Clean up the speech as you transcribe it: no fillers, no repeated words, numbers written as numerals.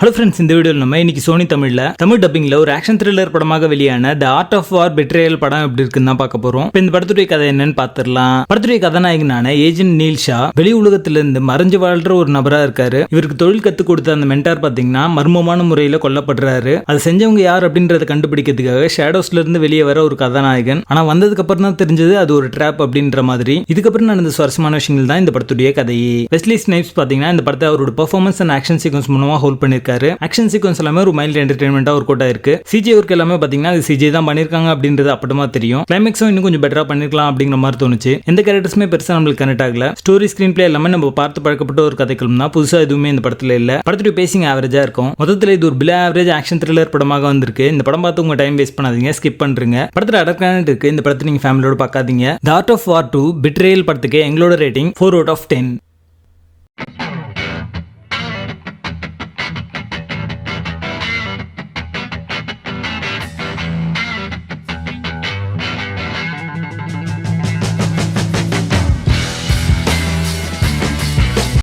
Hello friends, இந்த வீடியோவில் நம்ம இன்னைக்கு சோனி தமிழ் டப்பிங்ல ஒரு ஆக்ஷன் த்ரில்லர் படமாக வெளியான தி ஆர்ட் ஆஃப் வார் பெட்ரேயல் படம் எப்படி இருக்குன்னு தான் பார்க்க போறோம். இப்போ இந்த படத்துடைய கதை என்னன்னு பார்த்துடலாம். படத்துடைய கதாநாயகனான ஏஜென்ட் நீல் ஷா வெளி உலகத்திலிருந்து மறைஞ்சு வாழ்ற ஒரு நபரா இருக்காரு. இவருக்கு தொழில் கத்துக் கொடுத்த அந்த மென்டார் பாத்தீங்கன்னா மர்மமான முறையில கொல்லப்படுறாரு. அதை செஞ்சவங்க யார் அப்படின்றத கண்டுபிடிக்கிறதுக்காக ஷேடோஸ்ல இருந்து வெளியே வர ஒரு கதாநாயகன். ஆனா வந்ததுக்கு அப்புறம் தான் தெரிஞ்சது அது ஒரு ட்ராப் அப்படின்ற மாதிரி. இதுக்கப்புறம் நடந்த சுவாரஸ்யமான விஷயங்கள் தான் இந்த படத்துடைய கதையே. வெஸ்லி ஸ்னைப்ஸ் பாத்தீங்கன்னா இந்த படத்தை அவரோட பெர்ஃபார்மன்ஸ் அண்ட் ஆக்ஷன் சீக்வன்ஸ் மூலமா ஹோல்ட் பண்ணிருக்காரு. ஆக்ஷன் சீக்வன்ஸ் எல்லாமே ஒரு மைல்ட் என்டர்டெயின்மெண்டா ஒரு கோட்டா இருக்கு. சிஜி ஒர்க் எல்லாமே பாத்தீங்கன்னா அது சிஜி தான் பண்ணிருக்காங்க அப்படின்றது அப்படமா தெரியும். கிளைமேக்ஸும் இன்னும் கொஞ்சம் பெட்டரா பண்ணிருக்கலாம் அப்படிங்கிற மாதிரி தோணுச்சு. எந்த கேரக்டர்ஸுமே பெருசா நம்மளுக்கு கனெக்ட் ஆகல. ஸ்டோரி ஸ்கிரீன் பிளே எல்லாமே நம்ம பார்த்து பழக்கப்பட்ட ஒரு கதைக்களம் தான். புதுசா எதுவுமே இந்த படத்துல இல்ல. படத்துடைய பேசிங் ஆவரேஜா இருக்கும். மொத்தத்துல இது ஒரு பிலோ ஆவரேஜ் ஆக்ஷன் த்ரில்லர் படமாக வந்திருக்கு. இந்த படம் பார்த்து உங்க டைம் வேஸ்ட் பண்ணாதீங்க, ஸ்கிப் பண்றீங்க. படத்துல அடர்கான இருக்கு. இந்த படத்தை நீங்க ஃபேமிலியோட பார்க்காதீங்க. தி ஆர்ட் ஆஃப் வார் 2 பெட்ரேயல் படத்துக்கு எங்களோட ரேட்டிங் 4 out of 10.